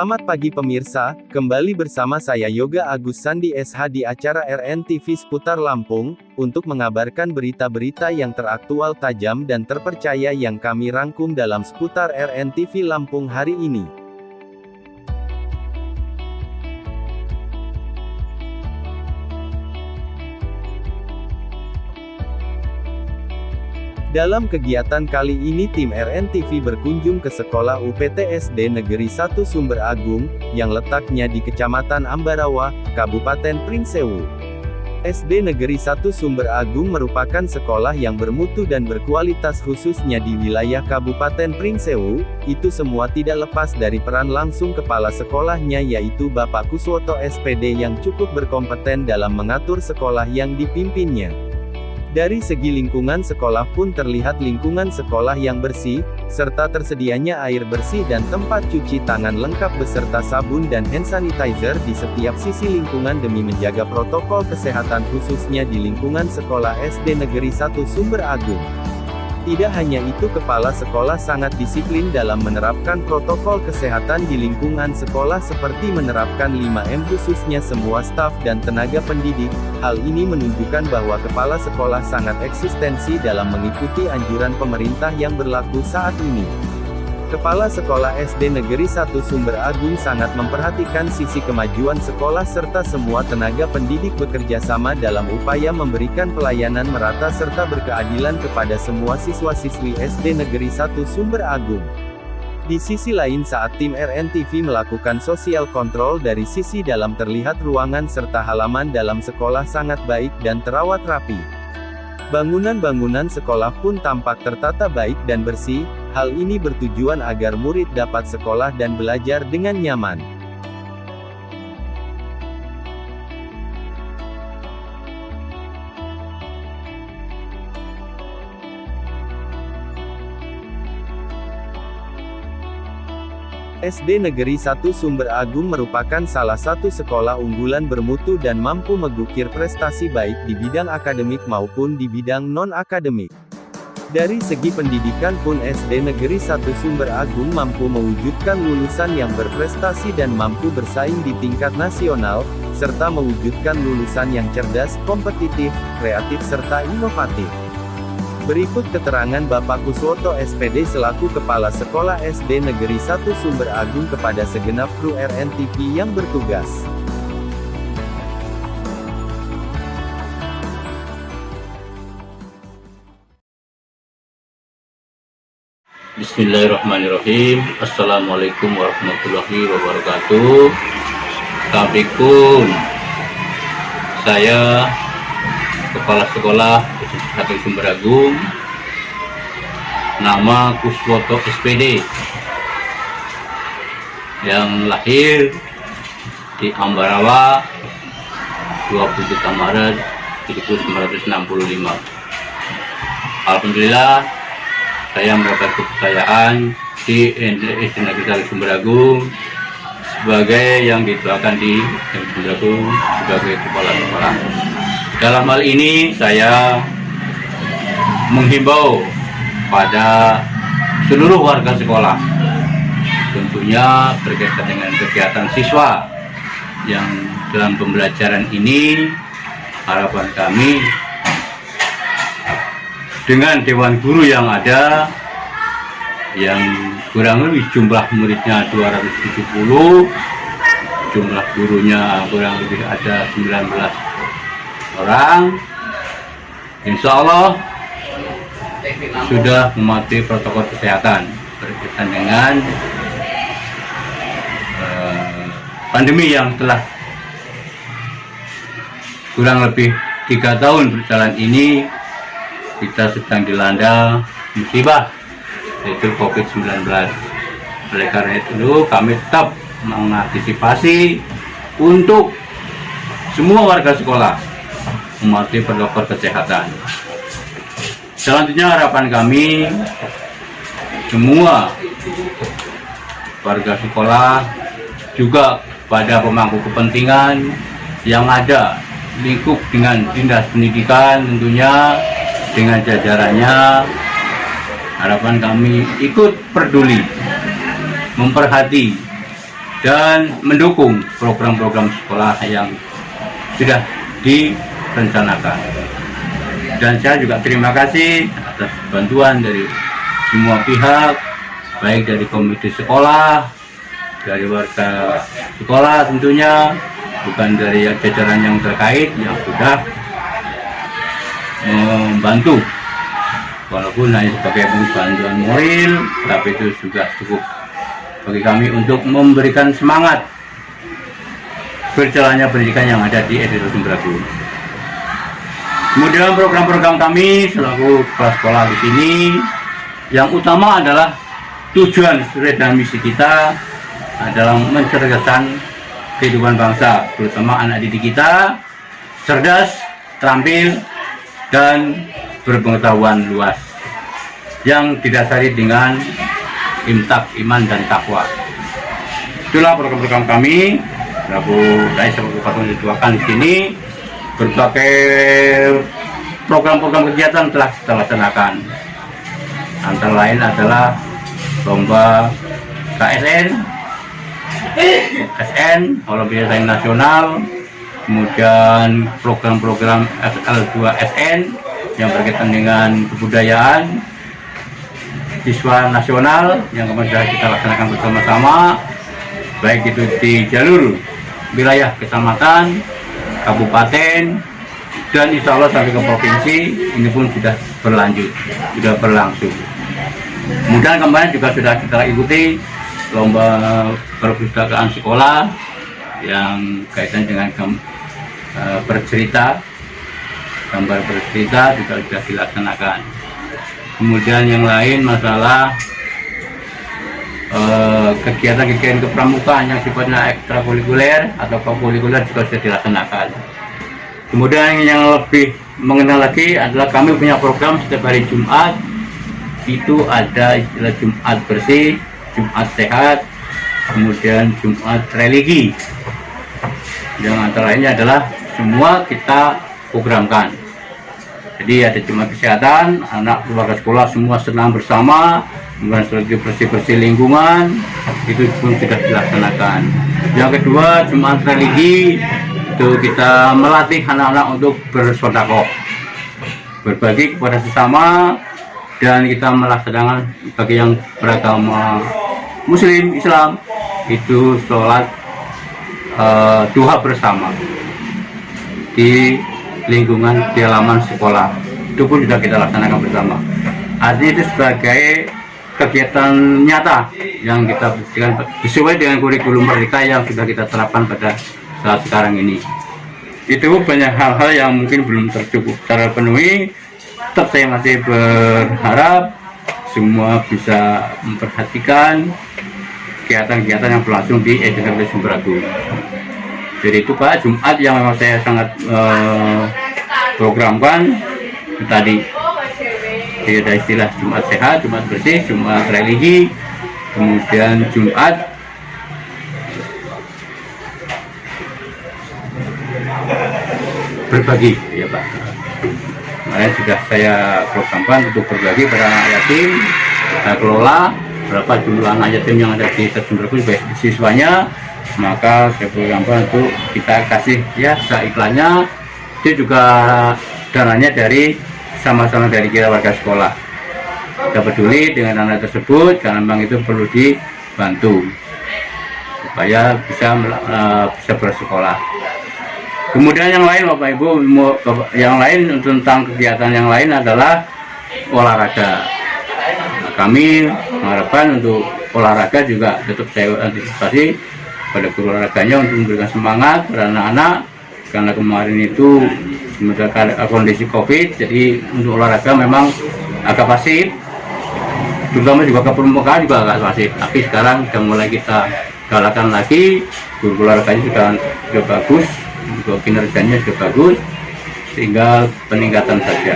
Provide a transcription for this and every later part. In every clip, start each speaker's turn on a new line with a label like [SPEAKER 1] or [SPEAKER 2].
[SPEAKER 1] Selamat pagi pemirsa, kembali bersama saya Yoga Agus Sandi SH di acara RNTV seputar Lampung, untuk mengabarkan berita-berita yang teraktual, tajam dan terpercaya yang kami rangkum dalam seputar RNTV Lampung hari ini. Dalam kegiatan kali ini tim RNTV berkunjung ke sekolah UPTSD Negeri 1 Sumber Agung, yang letaknya di Kecamatan Ambarawa, Kabupaten Pringsewu. SD Negeri 1 Sumber Agung merupakan sekolah yang bermutu dan berkualitas khususnya di wilayah Kabupaten Pringsewu. Itu semua tidak lepas dari peran langsung kepala sekolahnya yaitu Bapak Kuswoto SPD yang cukup berkompeten dalam mengatur sekolah yang dipimpinnya. Dari segi lingkungan sekolah pun terlihat lingkungan sekolah yang bersih, serta tersedianya air bersih dan tempat cuci tangan lengkap beserta sabun dan hand sanitizer di setiap sisi lingkungan demi menjaga protokol kesehatan khususnya di lingkungan sekolah SD Negeri 1 Sumber Agung. Tidak hanya itu, kepala sekolah sangat disiplin dalam menerapkan protokol kesehatan di lingkungan sekolah seperti menerapkan 5M khususnya semua staf dan tenaga pendidik. Hal ini menunjukkan bahwa kepala sekolah sangat eksistensi dalam mengikuti anjuran pemerintah yang berlaku saat ini. Kepala Sekolah SD Negeri 1 Sumber Agung sangat memperhatikan sisi kemajuan sekolah serta semua tenaga pendidik bekerja sama dalam upaya memberikan pelayanan merata serta berkeadilan kepada semua siswa-siswi SD Negeri 1 Sumber Agung. Di sisi lain, saat tim RNTV melakukan sosial kontrol dari sisi dalam, terlihat ruangan serta halaman dalam sekolah sangat baik dan terawat rapi. Bangunan-bangunan sekolah pun tampak tertata baik dan bersih. Hal ini bertujuan agar murid dapat sekolah dan belajar dengan nyaman. SD Negeri 1 Sumber Agung merupakan salah satu sekolah unggulan bermutu dan mampu mengukir prestasi baik di bidang akademik maupun di bidang non-akademik. Dari segi pendidikan pun SD Negeri 1 Sumber Agung mampu mewujudkan lulusan yang berprestasi dan mampu bersaing di tingkat nasional, serta mewujudkan lulusan yang cerdas, kompetitif, kreatif serta inovatif. Berikut keterangan Bapak Kuswoto SPD selaku Kepala Sekolah SD Negeri 1 Sumber Agung kepada segenap kru RNTV yang bertugas.
[SPEAKER 2] Bismillahirrahmanirrahim. Assalamualaikum warahmatullahi wabarakatuh. Assalamualaikum. Saya Kepala Sekolah SD Sumber Agung, nama Kuswoto SPD, yang lahir di Ambarawa 27 Maret 1965. Alhamdulillah, saya mendapat kepercayaan di SD Negeri 1 Sumber Agung sebagai yang dituakan di Sumber Agung sebagai kepala sekolah. Dalam hal ini saya menghimbau pada seluruh warga sekolah, tentunya berkaitan dengan kegiatan siswa yang dalam pembelajaran ini, harapan kami dengan Dewan Guru yang ada, yang kurang lebih jumlah muridnya 270, jumlah gurunya kurang lebih ada 19 orang, insya Allah sudah mematuhi protokol kesehatan berkaitan dengan pandemi yang telah kurang lebih 3 tahun berjalan ini. Kita sedang dilanda musibah yaitu COVID-19. Oleh karena itu kami tetap mengantisipasi untuk semua warga sekolah mematuhi protokol kesehatan. Selanjutnya harapan kami semua warga sekolah juga pada pemangku kepentingan yang ada lingkup dengan dinas pendidikan, tentunya dengan jajarannya, harapan kami ikut peduli, memperhati dan mendukung program-program sekolah yang sudah direncanakan. Dan saya juga terima kasih atas bantuan dari semua pihak, baik dari komite sekolah, dari warga sekolah tentunya, bukan dari jajaran yang terkait yang sudah membantu. Walaupun hanya sebagai bantuan moral, tapi itu sudah cukup bagi kami untuk memberikan semangat berjalannya pendidikan yang ada di SD Sumberagung. Kemudian program-program kami selaku kepala sekolah di sini, yang utama adalah tujuan sesuai dan misi kita adalah mencerdaskan kehidupan bangsa, terutama anak didik kita cerdas, terampil, dan berpengetahuan luas yang didasari dengan imtak, iman, dan takwa. Itulah program-program kami. Saya sebagai Ketua dituakan di sini, berbagai program-program kegiatan telah kita laksanakan. Antara lain adalah lomba KSN, SN, Olimpiade Sains Nasional, kemudian program-program SL2SN yang berkaitan dengan kebudayaan, siswa nasional yang kemarin sudah kita laksanakan bersama-sama, baik itu di jalur wilayah kecamatan, kabupaten, dan insya Allah sampai ke provinsi. Ini pun sudah berlanjut, sudah berlangsung. Kemudian kemarin juga sudah kita ikuti lomba perpustakaan sekolah yang kaitan dengan bercerita, gambar bercerita juga sudah dilaksanakan. Kemudian yang lain masalah kegiatan-kegiatan kepramukaan yang sifatnya ekstrakurikuler atau kokurikuler juga sudah dilaksanakan. Kemudian yang lebih mengenal lagi adalah kami punya program setiap hari Jumat, itu ada istilah Jumat bersih, Jumat sehat, kemudian Jumat religi. Yang antara lainnya adalah semua kita programkan. Jadi ada Jumat kesehatan, anak keluarga sekolah semua senang bersama, kemudian strategi bersih-bersih lingkungan, itu pun sudah dilaksanakan. Yang kedua, Jumat religi, itu kita melatih anak-anak untuk bersedekah, berbagi kepada sesama, dan kita melaksanakan bagi yang beragama Muslim, Islam, itu sholat duha bersama di lingkungan di halaman sekolah. Itu pun sudah kita laksanakan bersama. Artinya itu sebagai kegiatan nyata yang kita buktikan sesuai dengan kurikulum Merdeka yang sudah kita terapkan pada saat sekarang ini. Itu banyak hal-hal yang mungkin belum tercukup secara penuhi. Tetap saya masih berharap semua bisa memperhatikan kegiatan-kegiatan yang berlangsung di SD Sumberagung. Jadi itu Pak, Jumat yang memang saya sangat programkan tadi. Jadi ada istilah Jumat sehat, Jumat bersih, Jumat religi, kemudian Jumat berbagi, ya Pak. Kemarin sudah saya programkan untuk berbagi pada anak yatim, kita kelola berapa jumlah anak yatim yang ada di Sumberagung siswanya, maka saya programkan untuk kita kasih ya seiklannya. Itu juga dananya dari sama-sama dari kita warga sekolah. Kita peduli dengan anak tersebut karena memang itu perlu dibantu supaya bisa bersekolah. Kemudian yang lain Bapak Ibu, yang lain tentang kegiatan yang lain adalah olahraga. Nah, kami mengharapkan untuk olahraga juga tetap saya antisipasi pada guru olahraganya untuk memberikan semangat pada anak-anak, karena kemarin itu kondisi COVID, jadi untuk olahraga memang agak pasif, terutama juga ke permukaan juga agak pasif. Tapi sekarang sudah mulai kita galakan lagi, guru olahraganya sudah bagus, juga kinerjanya sudah bagus, sehingga peningkatan saja.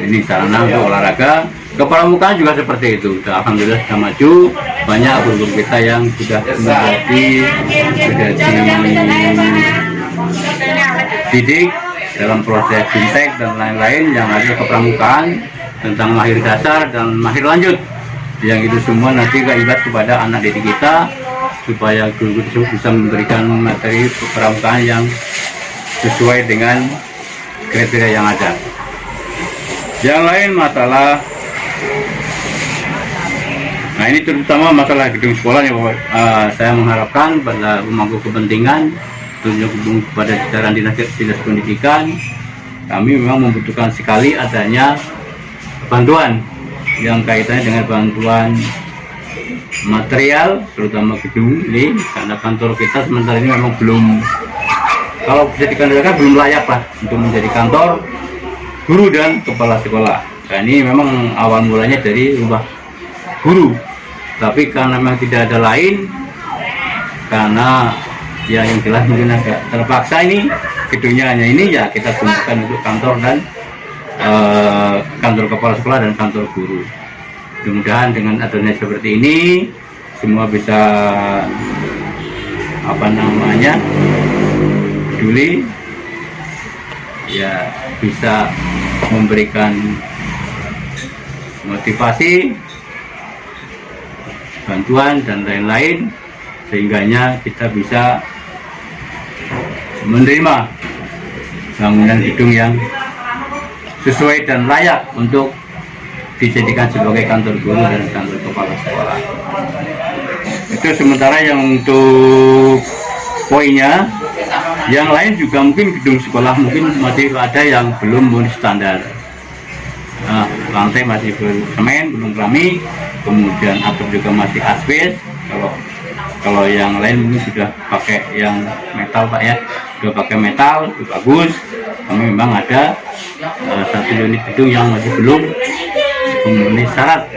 [SPEAKER 2] Ini sarana untuk olahraga. Ke pramukaan juga seperti itu. Alhamdulillah sudah maju, banyak guru-guru kita yang sudah didik dalam proses fintech dan lain-lain yang ada ke pramukaan tentang mahir dasar dan mahir lanjut, yang itu semua nanti kaibat kepada anak didik kita supaya guru tersebut bisa memberikan materi pramukaan yang sesuai dengan kriteria yang ada. Yang lain masalah, nah ini terutama masalah gedung sekolah ya Bapak. Saya mengharapkan pada pemangku kepentingan, tunjuk kepada jajaran dinas pendidikan, kami memang membutuhkan sekali adanya bantuan yang kaitannya dengan bantuan material, terutama gedung ini, karena kantor kita sementara ini memang belum, kalau bisa dikatakan belum layak lah untuk menjadi kantor guru dan kepala sekolah. Nah, ini memang awal mulanya dari rumah guru, tapi karena memang tidak ada lain, karena ya yang jelas mungkin agak terpaksa ini gedungnya hanya ini, ya kita gunakan untuk kantor dan kantor kepala sekolah dan kantor guru. Mudah-mudahan dengan adanya seperti ini semua bisa peduli, ya bisa memberikan motivasi, bantuan dan lain-lain, sehingganya kita bisa menerima bangunan gedung yang sesuai dan layak untuk dijadikan sebagai kantor guru dan kantor kepala sekolah. Itu sementara yang untuk poinnya. Yang lain juga mungkin gedung sekolah mungkin masih ada yang belum memenuhi standar. Nah, lantai masih belum semen, belum keramik, kemudian atap juga masih asbes. Kalau yang lain mungkin sudah pakai yang metal Pak ya, sudah pakai metal, itu bagus. Kami memang ada satu unit gedung yang masih belum memenuhi syarat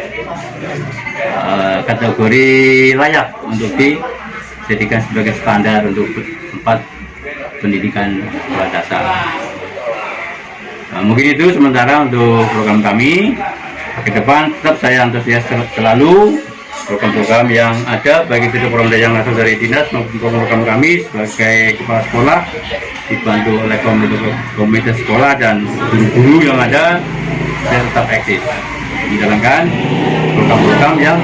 [SPEAKER 2] kategori layak untuk dijadikan sebagai standar untuk tempat pendidikan sekolah dasar. Nah, mungkin itu sementara untuk program kami. Ke depan tetap saya antusias selalu program-program yang ada, baik itu program yang langsung dari dinas maupun program kami sebagai kepala sekolah dibantu oleh komite sekolah dan guru-guru yang ada, saya tetap eksis menjalankan program-program yang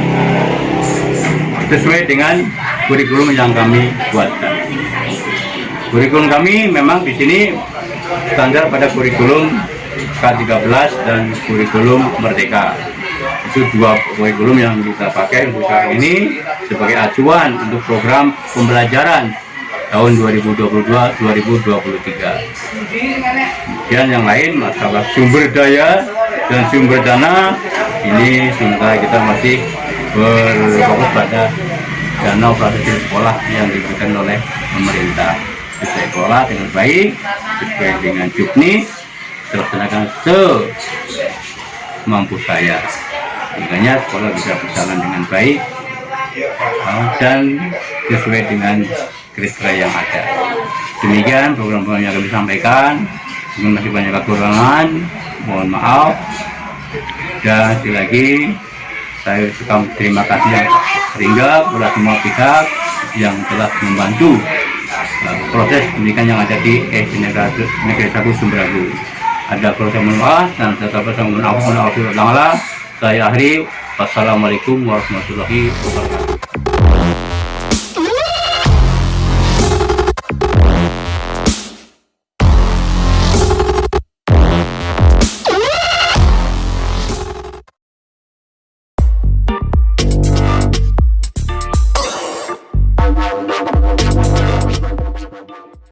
[SPEAKER 2] sesuai dengan kurikulum yang kami buatkan. Kurikulum kami memang di sini standar pada kurikulum K13 dan kurikulum Merdeka. Itu dua kurikulum yang kita pakai untuk saat ini sebagai acuan untuk program pembelajaran tahun 2022-2023. Kemudian yang lain masalah sumber daya dan sumber dana, ini sementara kita masih berfokus pada dana operasional sekolah yang diberikan oleh pemerintah. Bisa sekolah dengan baik, sesuai dengan juknis, terlaksanakan semampu saya. Sehingga sekolah bisa berjalan dengan baik dan sesuai dengan kriteria yang ada. Demikian program-program yang kami sampaikan. Mungkin masih banyak kekurangan, mohon maaf. Dan sekali lagi saya suka terima kasih yang sehingga kepada semua pihak yang telah membantu proses pendidikan yang ada di SD Negeri 1 Sumber Agung. Ada proses menolak dan serta proses menolak. Saya akhiri. Wassalamualaikum warahmatullahi wabarakatuh.